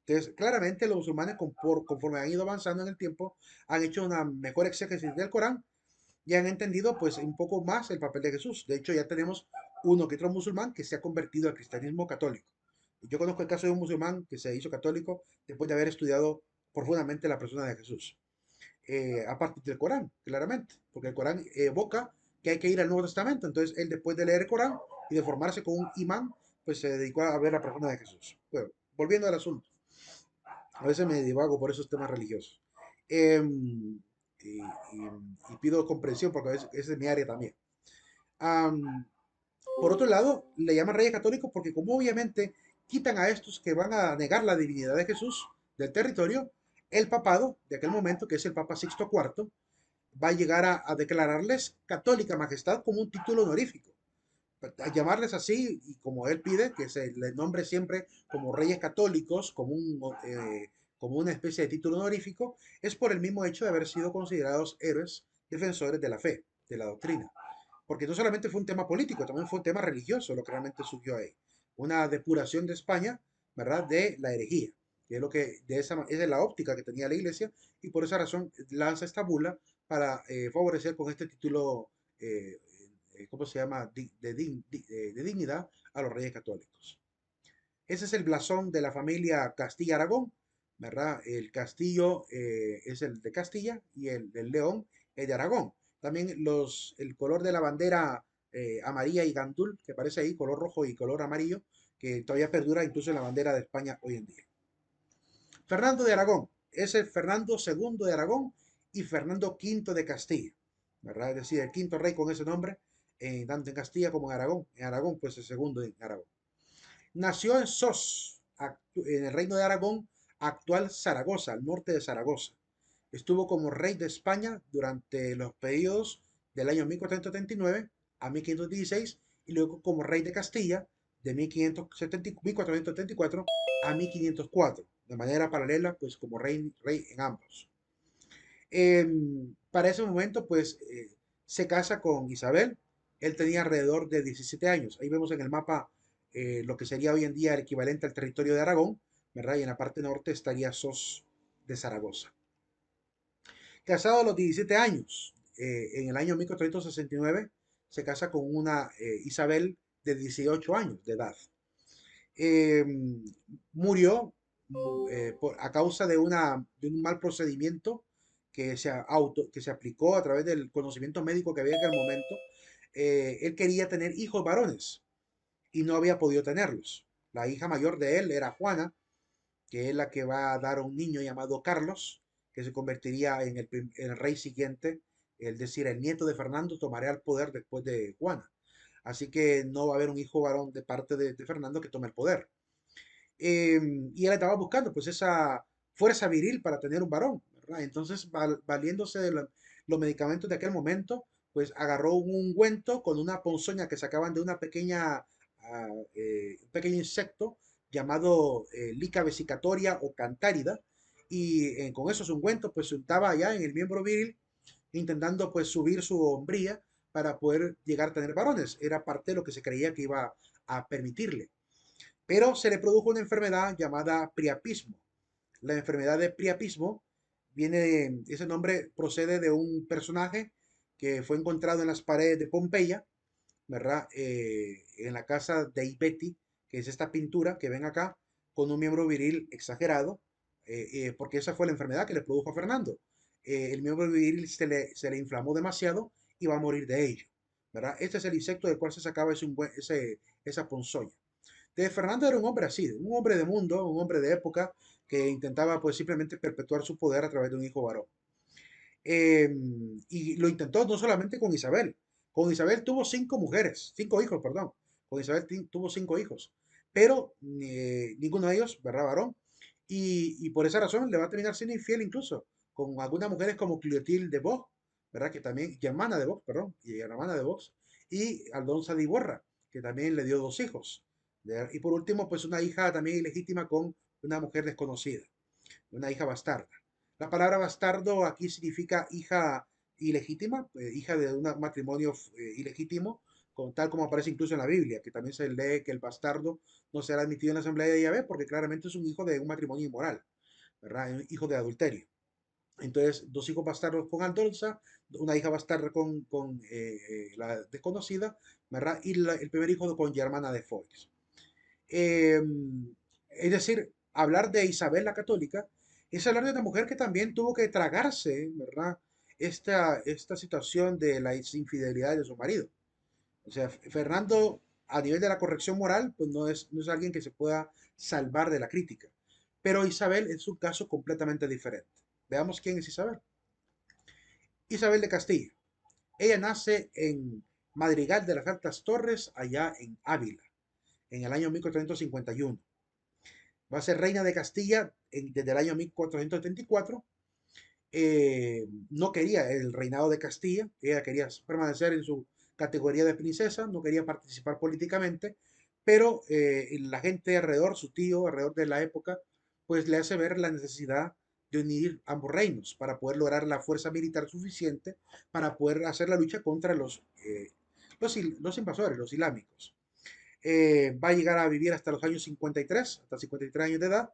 Entonces, claramente los musulmanes, conforme han ido avanzando en el tiempo, han hecho una mejor exégesis del Corán y han entendido pues un poco más el papel de Jesús. De hecho, ya tenemos uno que otro musulmán que se ha convertido al cristianismo católico. Yo conozco el caso de un musulmán que se hizo católico después de haber estudiado profundamente la persona de Jesús. a partir del Corán, claramente, porque el Corán evoca que hay que ir al Nuevo Testamento. Entonces, él después de leer el Corán y de formarse con un imán, pues se dedicó a ver la persona de Jesús. Bueno, volviendo al asunto, a veces me divago por esos temas religiosos. Em, y pido comprensión porque a veces esa es mi área también. Am, por otro lado, le llaman reyes católicos porque como obviamente quitan a estos que van a negar la divinidad de Jesús del territorio, el papado de aquel momento, que es el Papa Sixto IV, va a llegar a declararles católica majestad como un título honorífico. A llamarles así, y como él pide, que se les nombre siempre como reyes católicos, como una especie de título honorífico, es por el mismo hecho de haber sido considerados héroes defensores de la fe, de la doctrina. Porque no solamente fue un tema político, también fue un tema religioso lo que realmente surgió ahí. Una depuración de España, ¿verdad? De la herejía, que es lo que es de la óptica que tenía la iglesia, y por esa razón lanza esta bula para favorecer con este título, ¿cómo se llama?, de dignidad a los reyes católicos. Ese es el blasón de la familia Castilla-Aragón, ¿verdad? El castillo es el de Castilla y el león es de Aragón. También el color de la bandera amarilla y gandul, que aparece ahí, color rojo y color amarillo, que todavía perdura incluso en la bandera de España hoy en día. Fernando de Aragón, es el Fernando II de Aragón y Fernando V de Castilla, ¿verdad? Es decir, el quinto rey con ese nombre, tanto en Castilla como en Aragón. En Aragón, pues el segundo en Aragón. Nació en Sos, en el reino de Aragón, actual Zaragoza, al norte de Zaragoza. Estuvo como rey de España durante los periodos del año 1439 a 1516 y luego como rey de Castilla de 1474 a 1504, de manera paralela, pues como rey en ambos. Para ese momento, pues se casa con Isabel. Él tenía alrededor de 17 años. Ahí vemos en el mapa lo que sería hoy en día el equivalente al territorio de Aragón, ¿verdad? Y en la parte norte estaría Sos de Zaragoza. Casado a los 17 años, en el año 1469, se casa con una Isabel de 18 años de edad. Eh, Murió a causa de un mal procedimiento que se aplicó a través del conocimiento médico que había en aquel momento. Él quería tener hijos varones y no había podido tenerlos. La hija mayor de él era Juana, que es la que va a dar a un niño llamado Carlos, que se convertiría en el rey siguiente, es decir, el nieto de Fernando tomaría el poder después de Juana. Así que no va a haber un hijo varón de parte de Fernando que tome el poder. Y él estaba buscando pues esa fuerza viril para tener un varón, ¿verdad? Entonces, valiéndose de los medicamentos de aquel momento, pues agarró un ungüento con una ponzoña que sacaban de una un pequeño insecto llamado lica vesicatoria o cantárida, y con esos ungüentos pues se untaba allá en el miembro viril, intentando pues subir su hombría para poder llegar a tener varones. Era parte de lo que se creía que iba a permitirle. Pero se le produjo una enfermedad llamada priapismo. La enfermedad de priapismo ese nombre procede de un personaje que fue encontrado en las paredes de Pompeya, ¿verdad? En la casa de Ipeti, que es esta pintura que ven acá, con un miembro viril exagerado, porque esa fue la enfermedad que le produjo a Fernando. El miembro viril se le inflamó demasiado y va a morir de ello, ¿verdad? Este es el insecto del cual se sacaba esa ponzoña. De Fernando era un hombre así, un hombre de mundo, un hombre de época que intentaba pues simplemente perpetuar su poder a través de un hijo varón. Eh, y lo intentó no solamente con Isabel tuvo cinco mujeres, cinco hijos, perdón. Con Isabel tuvo cinco hijos, pero ninguno de ellos, ¿verdad, varón? Y por esa razón le va a terminar siendo infiel incluso con algunas mujeres como Clotilde de Vaux, ¿verdad? Que también, hermana de Vaux, perdón, y hermana de Vaux, y Aldonza de Iborra, que también le dio dos hijos. Y por último, pues una hija también ilegítima con una mujer desconocida, una hija bastarda. La palabra bastardo aquí significa hija ilegítima, hija de un matrimonio ilegítimo, tal como aparece incluso en la Biblia, que también se lee que el bastardo no será admitido en la asamblea de Yahvé porque claramente es un hijo de un matrimonio inmoral, ¿verdad? Un hijo de adulterio. Entonces, dos hijos bastardos con Aldonza, una hija bastarda la desconocida, ¿verdad? Y el primer hijo con Germana de Foix. Eh, es decir, hablar de Isabel la Católica Es hablar de una mujer que también tuvo que tragarse, ¿verdad? Esta situación de las infidelidades de su marido. O sea, Fernando, a nivel de la corrección moral, pues no es alguien que se pueda salvar de la crítica. Pero Isabel es un caso completamente diferente. Veamos quién es Isabel. Isabel de Castilla. Ella nace en Madrigal de las Altas Torres, allá en Ávila, en el año 1451. Va a ser reina de Castilla desde el año 1434. No quería el reinado de Castilla, ella quería permanecer en su categoría de princesa, no quería participar políticamente, pero la gente alrededor, su tío alrededor de la época, pues le hace ver la necesidad de unir ambos reinos para poder lograr la fuerza militar suficiente para poder hacer la lucha contra los invasores, los islámicos. Va a llegar a vivir hasta los años 53, hasta 53 años de edad.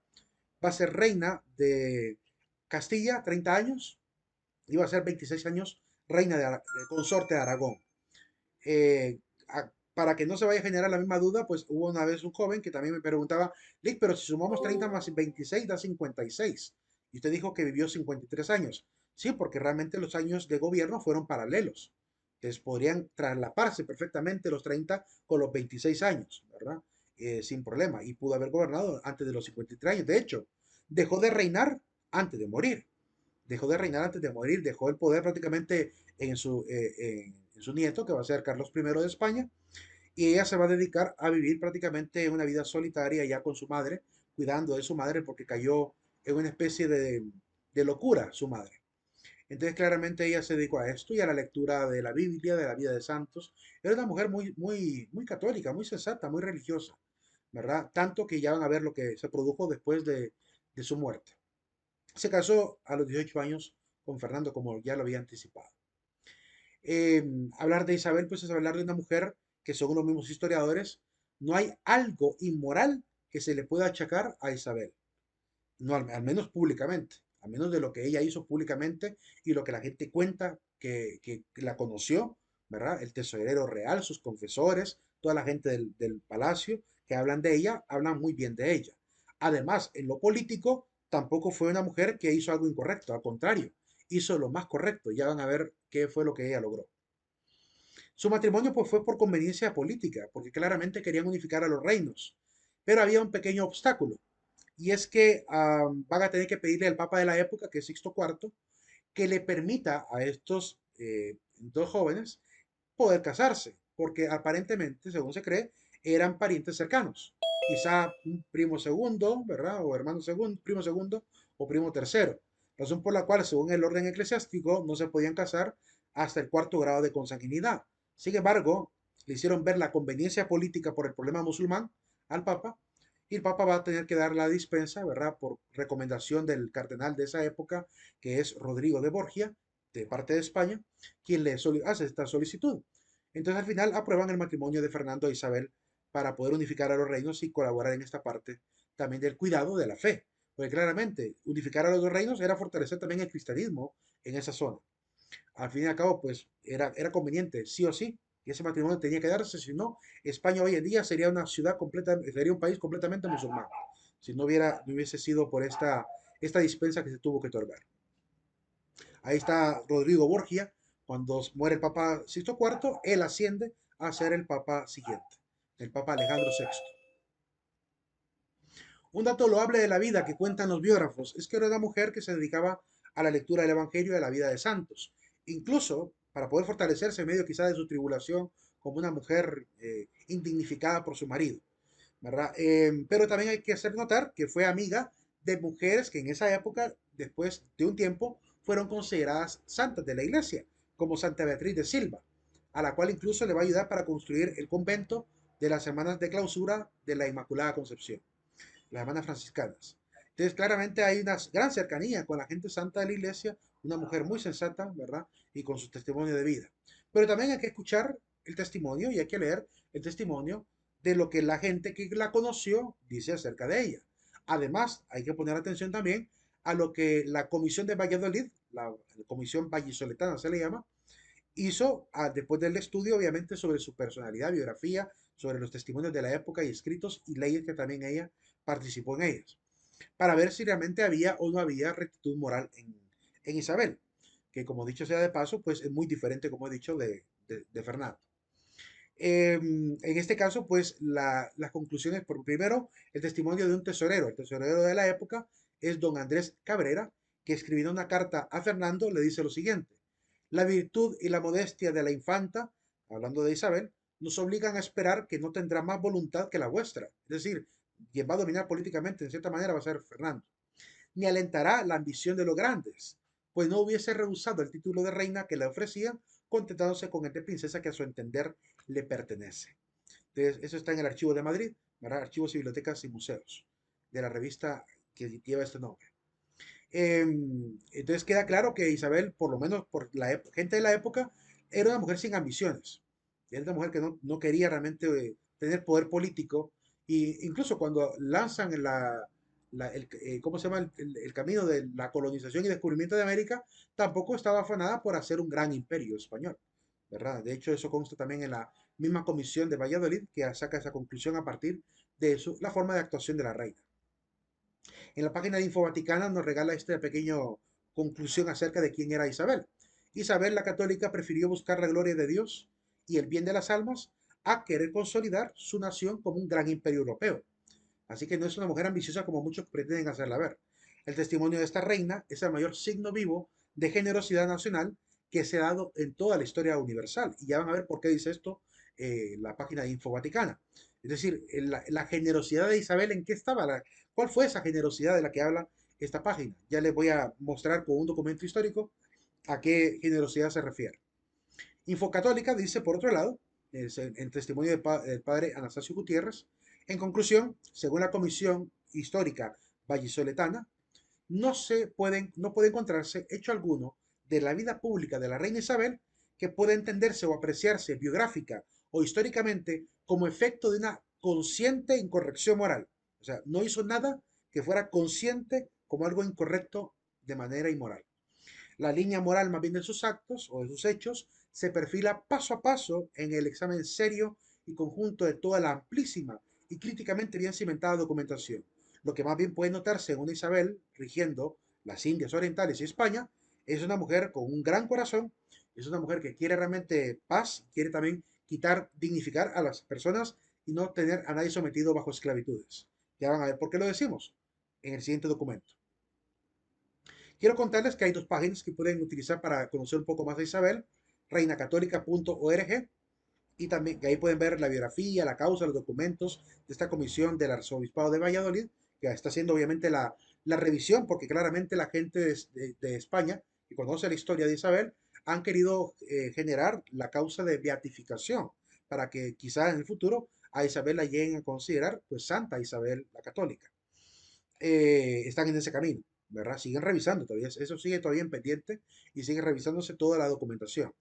Va a ser reina de Castilla, 30 años. Iba a ser 26 años reina de consorte de Aragón. Eh, para que no se vaya a generar la misma duda, pues hubo una vez un joven que también me preguntaba, Lick, pero si sumamos 30 más 26 da 56. Y usted dijo que vivió 53 años. Sí, porque realmente los años de gobierno fueron paralelos. Entonces podrían traslaparse perfectamente los 30 con los 26 años, ¿verdad? Sin problema. Y pudo haber gobernado antes de los 53 años. De hecho, dejó de reinar antes de morir. Dejó de reinar antes de morir, dejó el poder prácticamente en su nieto, que va a ser Carlos I de España, y ella se va a dedicar a vivir prácticamente una vida solitaria ya con su madre, cuidando de su madre porque cayó en una especie de locura su madre. Entonces claramente ella se dedicó a esto y a la lectura de la Biblia, de la vida de santos. Era una mujer muy, muy, muy católica, muy sensata, muy religiosa, ¿verdad? Tanto que ya van a ver lo que se produjo después de su muerte. Se casó a los 18 años con Fernando, como ya lo había anticipado. Eh, Hablar de Isabel, pues es hablar de una mujer que, según los mismos historiadores, no hay algo inmoral que se le pueda achacar a Isabel, no al menos públicamente, al menos de lo que ella hizo públicamente y lo que la gente cuenta que la conoció, ¿verdad? El tesorero real, sus confesores, toda la gente del palacio que hablan de ella, hablan muy bien de ella. Además, en lo político, tampoco fue una mujer que hizo algo incorrecto, al contrario, hizo lo más correcto. Ya van a ver qué fue lo que ella logró. Su matrimonio pues fue por conveniencia política, porque claramente querían unificar a los reinos. Pero había un pequeño obstáculo, y es que van a tener que pedirle al Papa de la época, que es Sixto IV, que le permita a estos dos jóvenes poder casarse, porque aparentemente, según se cree, eran parientes cercanos. Quizá un primo segundo, ¿verdad? O hermano segundo, primo segundo o primo tercero. Razón por la cual, según el orden eclesiástico, no se podían casar hasta el cuarto grado de consanguinidad. Sin embargo, le hicieron ver la conveniencia política por el problema musulmán al Papa y el Papa va a tener que dar la dispensa, ¿verdad? Por recomendación del cardenal de esa época, que es Rodrigo de Borgia, de parte de España, quien le hace esta solicitud. Entonces al final aprueban el matrimonio de Fernando e Isabel para poder unificar a los reinos y colaborar en esta parte también del cuidado de la fe. Porque claramente unificar a los dos reinos era fortalecer también el cristianismo en esa zona. Al fin y al cabo, pues era conveniente, sí o sí, y ese matrimonio tenía que darse, si no, España hoy en día sería una ciudad completa, sería un país completamente musulmán, si no hubiese sido por esta dispensa que se tuvo que otorgar. Ahí está Rodrigo Borgia, cuando muere el Papa Sixto IV, él asciende a ser el Papa siguiente, el Papa Alejandro VI. Un dato loable de la vida que cuentan los biógrafos es que era una mujer que se dedicaba a la lectura del Evangelio y a la vida de santos. Incluso para poder fortalecerse en medio quizá de su tribulación como una mujer indignificada por su marido, ¿verdad? Pero también hay que hacer notar que fue amiga de mujeres que en esa época, después de un tiempo, fueron consideradas santas de la iglesia, como Santa Beatriz de Silva, a la cual incluso le va a ayudar para construir el convento de las hermanas de clausura de la Inmaculada Concepción, las hermanas franciscanas. Entonces, claramente hay una gran cercanía con la gente santa de la iglesia, una mujer muy sensata, ¿verdad? Y con su testimonio de vida. Pero también hay que escuchar el testimonio y hay que leer el testimonio de lo que la gente que la conoció dice acerca de ella. Además, hay que poner atención también a lo que la Comisión de Valladolid, la Comisión Vallisoletana se le llama, hizo después del estudio, obviamente, sobre su personalidad, biografía, sobre los testimonios de la época y escritos y leyes que también ella participó en ellas. para ver si realmente había o no había rectitud moral en Isabel, que como dicho sea de paso, pues es muy diferente, como he dicho, de Fernando. En este caso, pues las conclusiones, por primero, el testimonio de un tesorero. El tesorero de la época es don Andrés Cabrera, que escribiendo una carta a Fernando le dice lo siguiente: la virtud y la modestia de la infanta, hablando de Isabel, nos obligan a esperar que no tendrá más voluntad que la vuestra. Es decir, quien va a dominar políticamente, en cierta manera, va a ser Fernando. Ni alentará la ambición de los grandes, pues no hubiese rehusado el título de reina que le ofrecían, contentándose con el de princesa que a su entender le pertenece. Entonces, eso está en el Archivo de Madrid, ¿verdad? Archivos, Bibliotecas y Museos, de la revista que lleva este nombre. Entonces queda claro que Isabel, por lo menos por la gente de la época, era una mujer sin ambiciones. Era una mujer que no quería realmente tener poder político. Y incluso cuando lanzan ¿cómo se llama? El camino de la colonización y descubrimiento de América, tampoco estaba afanada por hacer un gran imperio español, ¿verdad? De hecho, eso consta también en la misma comisión de Valladolid, que saca esa conclusión a partir de la forma de actuación de la reina. En la página de Info Vaticana nos regala esta pequeña conclusión acerca de quién era Isabel. Isabel la católica prefirió buscar la gloria de Dios y el bien de las almas a querer consolidar su nación como un gran imperio europeo. Así que no es una mujer ambiciosa como muchos pretenden hacerla ver. El testimonio de esta reina es el mayor signo vivo de generosidad nacional que se ha dado en toda la historia universal. Y ya van a ver por qué dice esto la página de Info Vaticana. Es decir, la generosidad de Isabel, ¿en qué estaba? ¿Cuál fue esa generosidad de la que habla esta página? Ya les voy a mostrar con un documento histórico a qué generosidad se refiere. Infocatólica dice, por otro lado, en testimonio del padre Anastasio Gutiérrez, en conclusión, según la Comisión Histórica Vallisoletana, no puede encontrarse hecho alguno de la vida pública de la reina Isabel que pueda entenderse o apreciarse biográfica o históricamente como efecto de una consciente incorrección moral. O sea, no hizo nada que fuera consciente como algo incorrecto de manera inmoral. La línea moral más bien de sus actos o de sus hechos se perfila paso a paso en el examen serio y conjunto de toda la amplísima y críticamente bien cimentada documentación. Lo que más bien puede notarse en una Isabel rigiendo las Indias Orientales y España es una mujer con un gran corazón, es una mujer que quiere realmente paz, quiere también quitar, dignificar a las personas y no tener a nadie sometido bajo esclavitudes. Ya van a ver por qué lo decimos en el siguiente documento. Quiero contarles que hay dos páginas que pueden utilizar para conocer un poco más de Isabel, reinacatólica.org, y también que ahí pueden ver la biografía, la causa, los documentos de esta comisión del arzobispado de Valladolid, que está haciendo obviamente la revisión, porque claramente la gente de España, que conoce la historia de Isabel, han querido generar la causa de beatificación, para que quizás en el futuro a Isabel la lleguen a considerar pues Santa Isabel la Católica. Están en ese camino, ¿verdad? Siguen revisando todavía, eso sigue todavía en pendiente y sigue revisándose toda la documentación.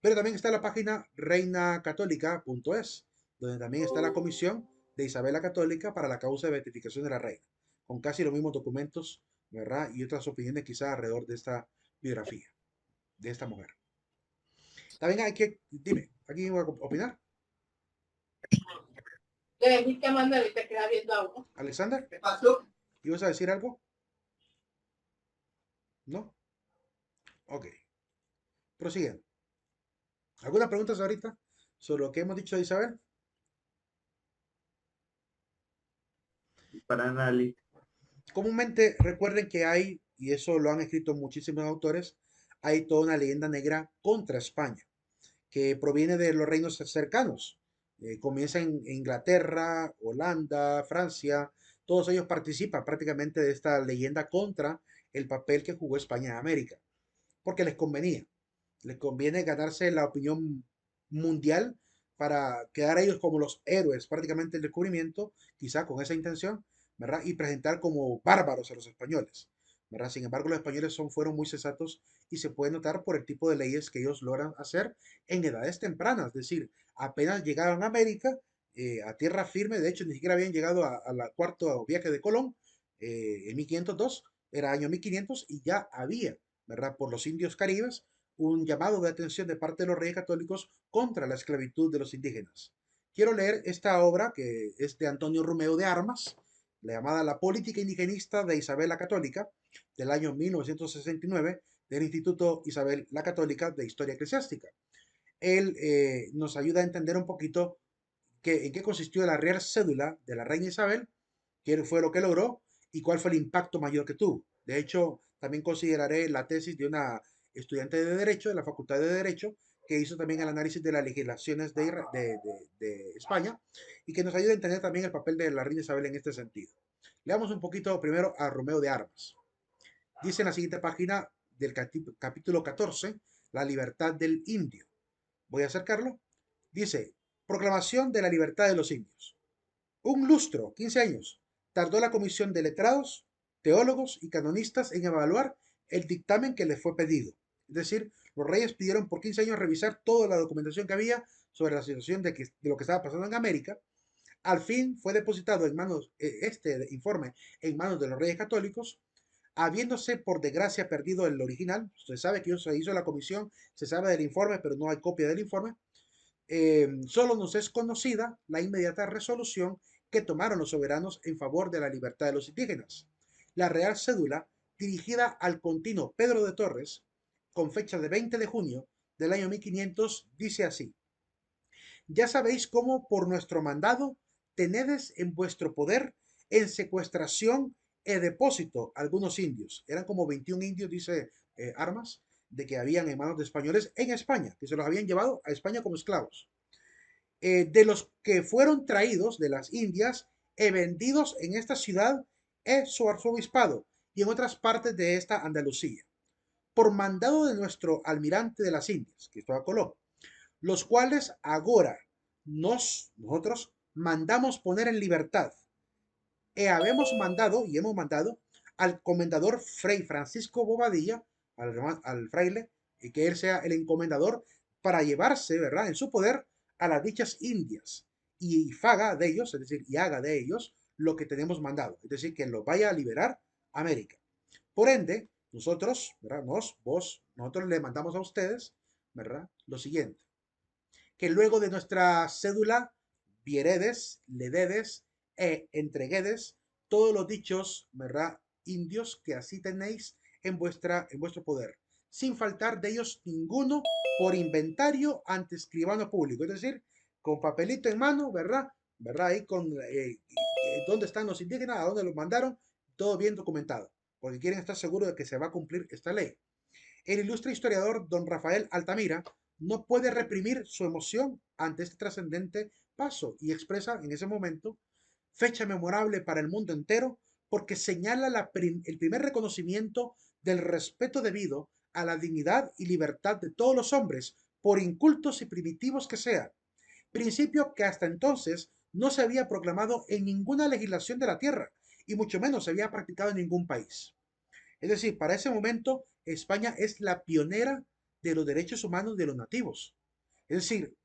Pero también está la página reinacatólica.es, donde también está la comisión de Isabel la Católica para la causa de beatificación de la reina, con casi los mismos documentos, ¿verdad? Y otras opiniones quizás alrededor de esta biografía, de esta mujer. También hay que, dime, ¿aquí voy a opinar? Le dijiste a Manuel y te queda viendo a uno. ¿Alexander? ¿Qué pasó? ¿Ibas a decir algo? ¿No? Ok. Prosigue. ¿Alguna pregunta ahorita sobre lo que hemos dicho de Isabel? Para análisis. Comúnmente recuerden que hay, y eso lo han escrito muchísimos autores, hay toda una leyenda negra contra España, que proviene de los reinos cercanos. Comienza en Inglaterra, Holanda, Francia, todos ellos participan prácticamente de esta leyenda contra el papel que jugó España en América, porque les convenía. Les conviene ganarse la opinión mundial para quedar ellos como los héroes prácticamente del descubrimiento, quizá con esa intención, ¿verdad? Y presentar como bárbaros a los españoles, ¿verdad? Sin embargo, los españoles fueron muy sensatos y se puede notar por el tipo de leyes que ellos logran hacer en edades tempranas, es decir, apenas llegaron a América, a tierra firme, de hecho ni siquiera habían llegado a la cuarto viaje de Colón, en 1502, era año 1500 y ya había, ¿verdad? Por los indios caribes, un llamado de atención de parte de los reyes católicos contra la esclavitud de los indígenas. Quiero leer esta obra que es de Antonio Romeo de Armas, la llamada La Política Indigenista de Isabel la Católica, del año 1969, del Instituto Isabel la Católica de Historia Eclesiástica. Él nos ayuda a entender un poquito en qué consistió la Real Cédula de la Reina Isabel, qué fue lo que logró y cuál fue el impacto mayor que tuvo. De hecho, también consideraré la tesis de una estudiante de Derecho, de la Facultad de Derecho, que hizo también el análisis de las legislaciones de España y que nos ayuda a entender también el papel de la Reina Isabel en este sentido. Leamos un poquito primero a Romeo de Armas. Dice en la siguiente página del capítulo 14, la libertad del indio. Voy a acercarlo. Dice, proclamación de la libertad de los indios. Un lustro, 15 años, tardó la comisión de letrados, teólogos y canonistas en evaluar el dictamen que les fue pedido. Es decir, los reyes pidieron por 15 años revisar toda la documentación que había sobre la situación de lo que estaba pasando en América. Al fin fue depositado en manos, este informe en manos de los reyes católicos, habiéndose por desgracia perdido el original. Se sabe que se hizo la comisión, se sabe del informe, pero no hay copia del informe. Solo nos es conocida la inmediata resolución que tomaron los soberanos en favor de la libertad de los indígenas. La Real Cédula, dirigida al continuo Pedro de Torres, con fecha de 20 de junio del año 1500, dice así: ya sabéis cómo por nuestro mandado tenedes en vuestro poder en secuestración e depósito algunos indios. Eran como 21 indios, dice Armas, de que habían en manos de españoles en España, que se los habían llevado a España como esclavos. De los que fueron traídos de las Indias y vendidos en esta ciudad es su arzobispado y en otras partes de esta Andalucía, por mandado de nuestro almirante de las Indias, Cristóbal Colón, los cuales ahora nosotros mandamos poner en libertad. Hemos mandado al comendador Fray Francisco Bobadilla, al fraile, y que él sea el encomendador para llevarse, ¿verdad?, en su poder a las dichas Indias y haga de ellos, es decir, y haga de ellos lo que tenemos mandado, es decir, que los vaya a liberar a América. Por ende, nosotros, ¿verdad?, nosotros le mandamos a ustedes, ¿verdad?, lo siguiente: que luego de nuestra cédula vieredes, lededes entreguedes todos los dichos, ¿verdad?, indios que así tenéis en vuestro poder, sin faltar de ellos ninguno, por inventario ante escribano público, es decir, con papelito en mano, ¿verdad? Ahí con dónde están los indígenas, a dónde los mandaron, todo bien documentado, porque quieren estar seguros de que se va a cumplir esta ley. El ilustre historiador don Rafael Altamira no puede reprimir su emoción ante este trascendente paso y expresa en ese momento fecha memorable para el mundo entero porque señala el primer reconocimiento del respeto debido a la dignidad y libertad de todos los hombres, por incultos y primitivos que sean, principio que hasta entonces no se había proclamado en ninguna legislación de la tierra y mucho menos se había practicado en ningún país. Es decir, para ese momento España es la pionera de los derechos humanos de los nativos. Es decir,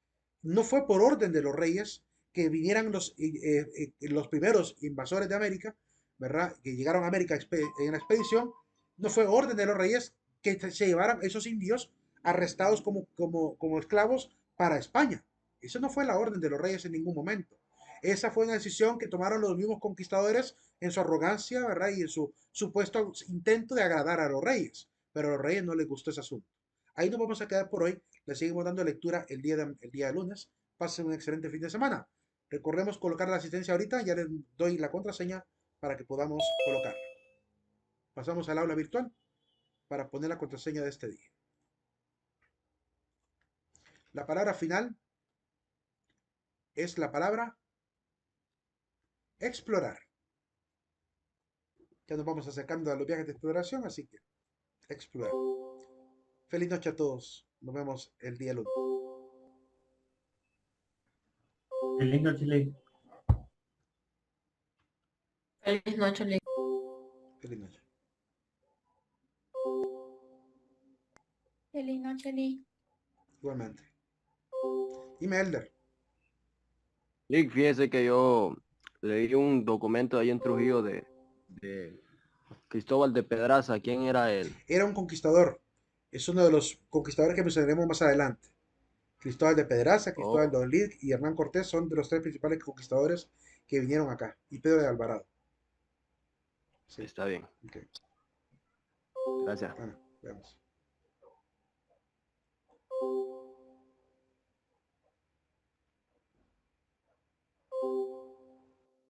no fue por orden de los reyes que vinieran los primeros invasores de América, ¿verdad?, que llegaron a América en la expedición. No fue orden de los reyes que se llevaran esos indios arrestados como esclavos para España. Eso no fue la orden de los reyes en ningún momento. Esa fue una decisión que tomaron los mismos conquistadores en su arrogancia, ¿verdad?, y en su supuesto intento de agradar a los reyes. Pero a los reyes no les gustó ese asunto. Ahí nos vamos a quedar por hoy. Le seguimos dando lectura el día de lunes. Pasen un excelente fin de semana. Recordemos colocar la asistencia ahorita. Ya les doy la contraseña para que podamos colocarla. Pasamos al aula virtual para poner la contraseña de este día. La palabra final es la palabra explorar. Ya nos vamos acercando a los viajes de exploración, así que explorar. Feliz noche a todos. Nos vemos el día lunes. Feliz noche, Ley. Feliz noche, Lee. Feliz noche. Feliz noche, Lee. Igualmente. Dime, Elder. Lick, fíjese que yo leí un documento ahí en Trujillo de Cristóbal de Pedraza. ¿Quién era él? Era un conquistador. Es uno de los conquistadores que mencionaremos más adelante. Cristóbal de Pedraza, Cristóbal de Oh, Olid y Hernán Cortés son de los tres principales conquistadores que vinieron acá. Y Pedro de Alvarado. Sí. Está bien. Ok. Gracias. Bueno, veamos.